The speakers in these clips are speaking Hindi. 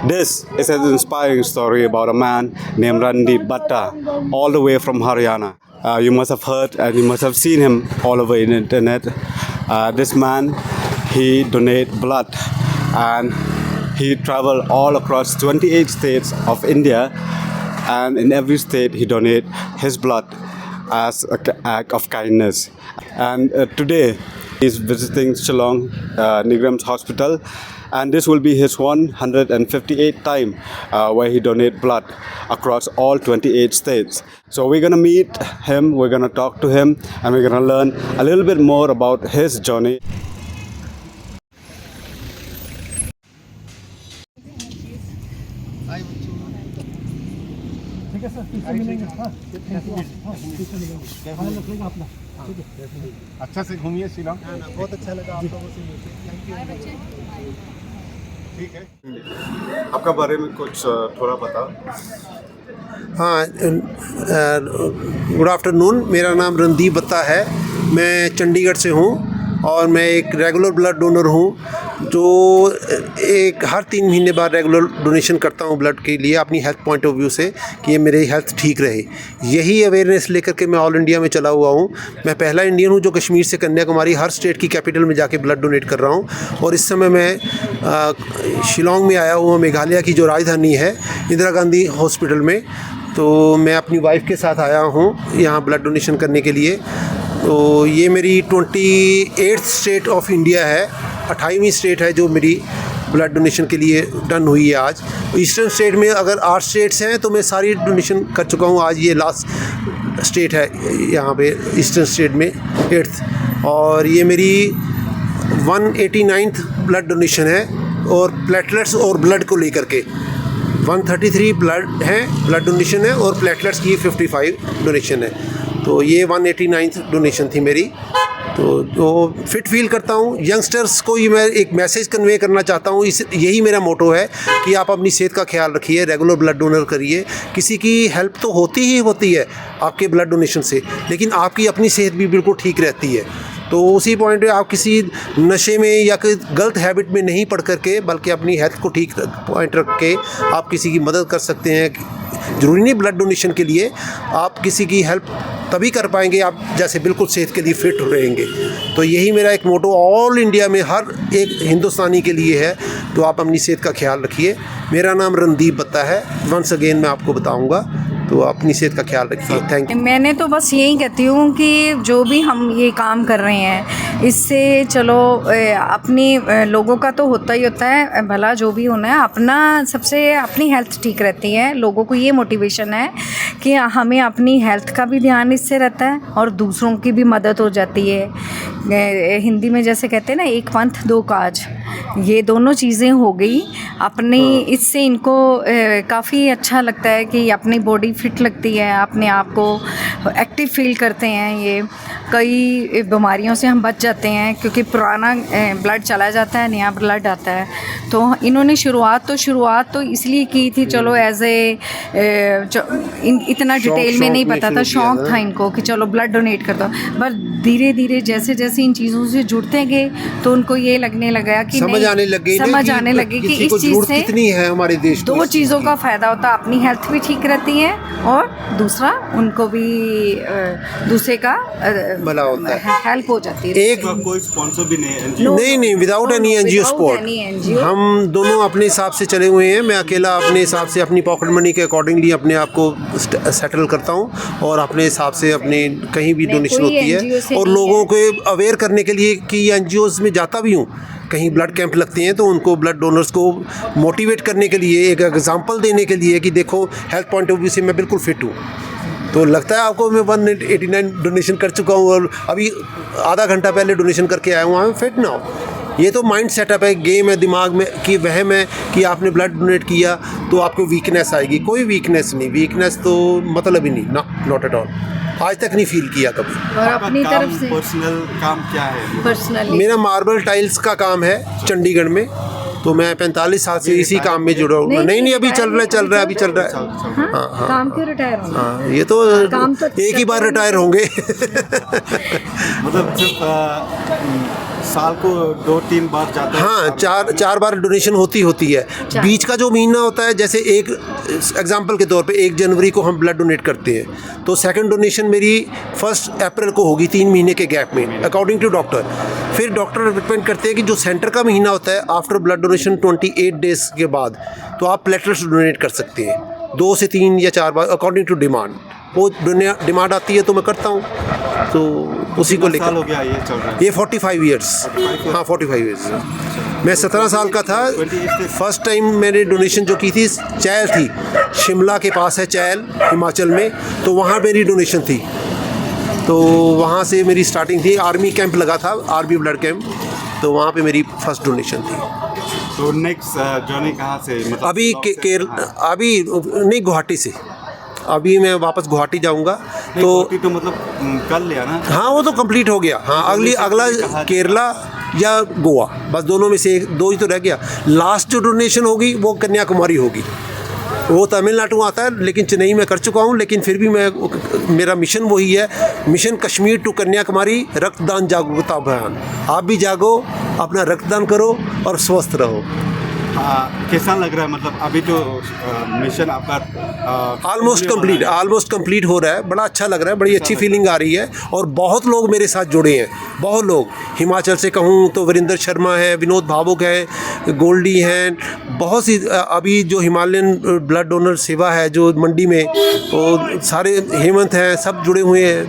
This is an inspiring story about a man named Randeep Batta, all the way from Haryana. You must have heard and you must have seen him all over the internet. This man, he donate blood and he traveled all across 28 states of India, and in every state he donate his blood as an act of kindness. And today he's visiting Shillong Nigram's hospital, and this will be his 158th time where he donate blood across all 28 states. So we're gonna meet him, we're gonna talk to him, and we're gonna learn a little bit more about his journey. ठीक है सर, पीछे मिलेंगे। हाँ, पीछे मिलेंगे। हाँ, रखिएगा अपना। ठीक है। अच्छा से घूमिए शिलोंग। बहुत अच्छा लगा आप लोगों से मिलकर। Thank you. ठीक है। आपका बारे में कुछ थोड़ा बताओ। हाँ, गुड आफ्टरनून। मेरा नाम रणदीप बत्ता है। मैं चंडीगढ़ से हूँ और मैं एक रेगुलर ब्लड डोनर हूँ, जो हर 3 महीने बाद रेगुलर डोनेशन करता हूँ ब्लड के लिए, अपनी हेल्थ पॉइंट ऑफ व्यू से कि ये मेरी हेल्थ ठीक रहे। यही अवेयरनेस लेकर के मैं ऑल इंडिया में चला हुआ हूँ। मैं पहला इंडियन हूँ जो कश्मीर से कन्याकुमारी हर स्टेट की कैपिटल में जाके ब्लड डोनेट कर रहा हूँ। और इस समय मैं शिलोंग में आया हूँ, मेघालय की जो राजधानी है, इंदिरा गांधी हॉस्पिटल में। तो मैं अपनी वाइफ के साथ आया हूँ यहाँ ब्लड डोनेशन करने के लिए। तो ये मेरी 28th स्टेट ऑफ इंडिया है, 28वीं स्टेट है जो मेरी ब्लड डोनेशन के लिए डन हुई है आज। ईस्टर्न स्टेट में अगर 8 स्टेट्स हैं तो मैं सारी डोनेशन कर चुका हूँ। आज ये लास्ट स्टेट है यहाँ पे ईस्टर्न स्टेट में 8th, और ये मेरी 189th ब्लड डोनेशन है। और प्लेटलेट्स और ब्लड को लेकर के 133 ब्लड डोनेशन है और प्लेटलेट्स की 55 डोनेशन है। तो ये 189th डोनेशन थी मेरी। तो फिट फील करता हूँ। यंगस्टर्स को ये मैं एक मैसेज कन्वे करना चाहता हूँ, यही मेरा मोटो है कि आप अपनी सेहत का ख्याल रखिए, रेगुलर ब्लड डोनर करिए। किसी की हेल्प तो होती ही होती है आपके ब्लड डोनेशन से, लेकिन आपकी अपनी सेहत भी बिल्कुल ठीक रहती है। तो उसी पॉइंट पे आप किसी नशे में या कोई गलत हैबिट में नहीं पड़ करके, बल्कि अपनी हेल्थ को ठीक पॉइंट रख के आप किसी की मदद कर सकते हैं। ज़रूरी नहीं ब्लड डोनेशन के लिए, आप किसी की हेल्प तभी कर पाएंगे आप जैसे बिल्कुल सेहत के लिए फिट रहेंगे। तो यही मेरा एक मोटो ऑल इंडिया में हर एक हिंदुस्तानी के लिए है। तो आप अपनी सेहत का ख्याल रखिए। मेरा नाम रणदीप बत्ता है, वंस अगेन मैं आपको बताऊंगा। तो अपनी सेहत का ख्याल रखिए। Thank you. मैंने तो बस यही कहती हूँ कि जो भी हम ये काम कर रहे हैं, इससे चलो अपनी लोगों का तो होता ही होता है भला, जो भी होना है अपना, सबसे अपनी हेल्थ ठीक रहती है। लोगों को ये मोटिवेशन है कि हमें अपनी हेल्थ का भी ध्यान इससे रहता है और दूसरों की भी मदद हो जाती है। हिंदी में जैसे कहते हैं ना, एक पंथ दो काज, ये दोनों चीज़ें हो गई अपनी। इससे इनको काफ़ी अच्छा लगता है कि अपनी बॉडी फिट लगती है, अपने आप को एक्टिव फील करते हैं। ये कई बीमारियों से हम बच जाते हैं क्योंकि पुराना ब्लड चला जाता है, नया ब्लड आता है। तो इन्होंने शुरुआत तो इसलिए की थी, चलो एज ए इतना डिटेल में नहीं पता था, शौक़ था इनको कि चलो ब्लड डोनेट कर दो। पर धीरे धीरे जैसे जैसे इन चीज़ों से जुड़ते गए तो उनको ये लगने लगा कि समझ आने लगे कि इस चीज़ से कितनी है हमारे देश को। 2 चीज़ों का फ़ायदा होता है, अपनी हेल्थ भी ठीक रहती है और दूसरा उनको भी दूसरे का भला होता है, हेल्प हो जाती है। एक कोई स्पॉन्सर भी नहीं? नहीं, विदाउट एनी एनजीओ सपोर्ट। हम दोनों अपने हिसाब से चले हुए हैं। मैं अकेला अपने हिसाब से अपनी पॉकेट मनी के अकॉर्डिंगली अपने आप को सेटल करता हूँ और अपने हिसाब से अपने कहीं भी डोनेशन होती है। और लोगों को अवेयर करने के लिए कि एनजीओज़ में जाता भी हूँ, कहीं ब्लड कैंप लगते हैं तो उनको ब्लड डोनर्स को मोटिवेट करने के लिए, एक एग्जांपल देने के लिए कि देखो हेल्थ पॉइंट ऑफ व्यू से मैं बिल्कुल फिट हूँ। तो लगता है आपको मैं 189 डोनेशन कर चुका हूँ और अभी आधा घंटा पहले डोनेशन करके आया हूँ। फिट ना हो, ये तो माइंड सेटअप है, गेम है दिमाग में कि वहम है कि आपने ब्लड डोनेट किया तो आपको वीकनेस आएगी। कोई वीकनेस नहीं, वीकनेस तो मतलब ही नहीं, नॉट एट ऑल। आज तक नहीं फील किया कभी। और अपनी तरफ से पर्सनल काम क्या है? पर्सनली मेरा मार्बल टाइल्स का काम है चंडीगढ़ में। तो मैं 45 साल से इसी काम में जुड़ा हूँ। नहीं, अभी चल रहा है, अभी चल रहा है। हाँ, काम क्यों रिटायर होना? हाँ, ये तो एक ही बार रिटायर होंगे। मतलब सिर्फ साल को 2-3 बार जाते हैं? हाँ, चार बार डोनेशन होती है। बीच का जो महीना होता है, जैसे एक एग्जांपल के तौर पे 1 जनवरी को हम ब्लड डोनेट करते हैं, तो सेकंड डोनेशन मेरी 1 अप्रैल को होगी, 3 महीने के गैप में, अकॉर्डिंग टू डॉक्टर। फिर डॉक्टर रिकमेंड करते हैं कि जो सेंटर का महीना होता है, आफ्टर ब्लड डोनेशन 28 डेज के बाद, तो आप प्लेटलेट्स डोनेट कर सकते हैं 2 से 3 या 4 बार, अकॉर्डिंग टू डिमांड। वो डिमांड आती है तो मैं करता हूँ, तो उसी को लेकर हो गया ये चल रहा है? ये 45 ईयर्स। हाँ, 45 ईयर्स। मैं 17 साल का था, फर्स्ट टाइम मैंने डोनेशन जो की थी, चैल थी, शिमला के पास है चैल, हिमाचल में, तो वहाँ मेरी डोनेशन थी। तो वहाँ से मेरी स्टार्टिंग थी। आर्मी कैंप लगा था, आर्मी ब्लड कैंप, तो वहाँ पे मेरी फर्स्ट डोनेशन थी। तो नेक्स्ट जर्नी कहाँ से? मतलब अभी अभी नहीं, गुवाहाटी से। अभी मैं वापस गुवाहाटी जाऊंगा, तो मतलब कर लिया ना? हाँ, वो तो कंप्लीट हो गया। हाँ, अगला केरला या गोवा, बस दोनों में से 2 ही तो रह गया। लास्ट जो डोनेशन होगी वो कन्याकुमारी होगी। वो तमिलनाडु आता है, लेकिन चेन्नई में कर चुका हूँ, लेकिन फिर भी मेरा मिशन वही है, मिशन कश्मीर टू कन्याकुमारी रक्तदान जागरूकता अभियान। आप भी जागो, अपना रक्तदान करो और स्वस्थ रहो। कैसा लग रहा है? मतलब अभी तो मिशन आपका ऑलमोस्ट कंप्लीट हो रहा है। बड़ा अच्छा लग रहा है, बड़ी अच्छी फीलिंग आ रही है, और बहुत लोग मेरे साथ जुड़े हैं, बहुत लोग। हिमाचल से कहूँ तो वीरेंद्र शर्मा है, विनोद भावुक है, गोल्डी हैं, बहुत सी। अभी जो हिमालयन ब्लड डोनर सेवा है जो मंडी में, वो सारे हेमंत हैं, सब जुड़े हुए हैं।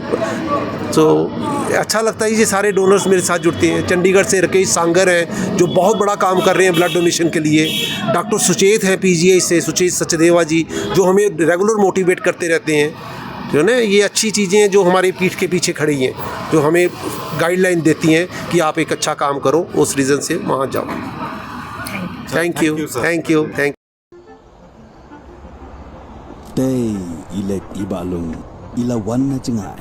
तो अच्छा लगता है, ये सारे डोनर्स मेरे साथ जुड़ते हैं। चंडीगढ़ से राकेश सांगर हैं, जो बहुत बड़ा काम कर रहे हैं ब्लड डोनेशन के लिए। डॉक्टर सुचेत हैं PGI से, सुचेत सचदेवा जी, जो हमें रेगुलर मोटिवेट करते रहते हैं। जो ना, ये अच्छी चीज़ें हैं जो हमारी पीठ के पीछे खड़ी हैं, जो हमें गाइडलाइन देती हैं कि आप एक अच्छा काम करो, उस रीज़न से वहाँ जाओ। Thank you. Day ilek ibalung ilawan na jengai.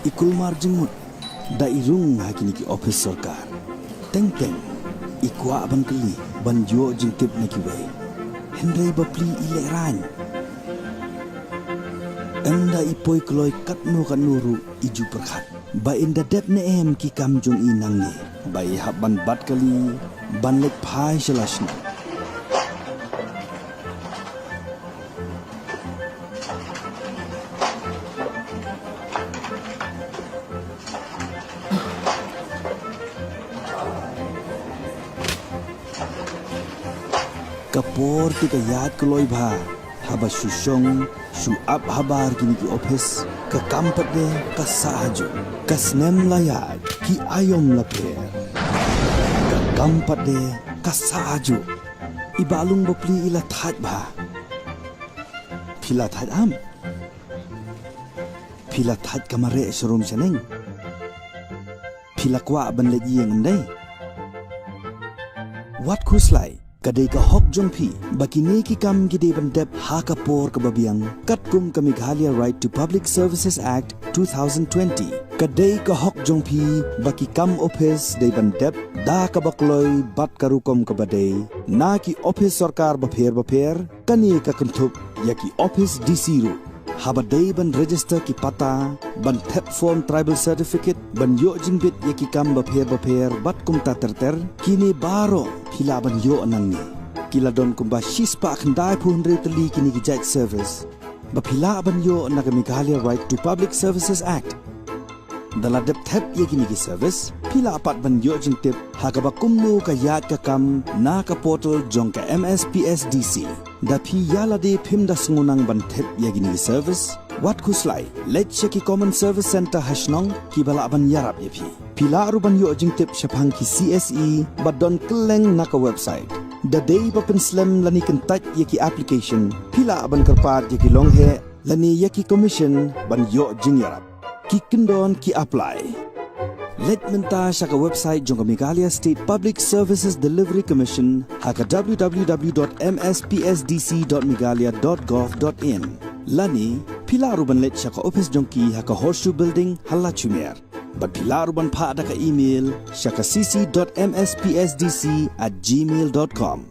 Ikulmar jengmut da irung hakini ki office sarkar. Teng ikwa ban keli ban jo jengtip na ki wei. Hendai bapli ilek ran. Anda ipoi kloi katno kanuru iju perkhat. Ba inda dep ne em ki kam jong inang ni. Ba ihap ban bat kali ban lek phai shalashna. Kapor tika yad keloi bha haba shushong shu ab habar kini ki office ka kampat de ka sahaju ka snem layad ki ayom lapher ka kampat de ka sahaju ibalung bopli ila that bha phila that am phila that kamare shrum seneng phila kwa ban le yeng ndai what kuslai kadai ka hok jong phi bakine ki kam gide ban dep ha ka por ka babiang kat kum ka Meghalaya Right to Public Services Act 2020 kadai ka hok jong phi baki kam office de ban dep da ka bakloi bat karukom ka badai na ki office sarkar bapher kani ka kamthup ya ki office DC ru habadai ban register ki pata ban thep form tribal certificate ban yo jingbit ya ki kam bapher bat kum ta terter kini baro phila ban yo anangni kila don kumba shispa khandai phunre tali kini ki jet service ba phila ban yo naga Meghalaya Right to Public Services Act dala dep thep ye kini ki service phila apat ban yo jingtip hagaba kumnu ka yat ka kam na ka portal jong ka MSPSDC da phi yala de phim da sungunang ban thep ye kini ki service wat kuslai let cheki common service center hashnong ki bala ban yarap ye phi phila ruban yo jingtip shaphang ki CSE badon kleng na ka website da day bapen slam lani kan tat ye ki application phila ban karpat ye ki long he lani ye ki commission ban yo jing yarap ki kendon ki apply let menta shaka website jong Meghalaya State Public Services Delivery Commission haka www.mspsdc.meghalaya.gov.in lani pilaruban let shaka office jong ki haka Horseshoe Building Halla Chumer but pilaruban pha daka email shaka cc.mspsdc@gmail.com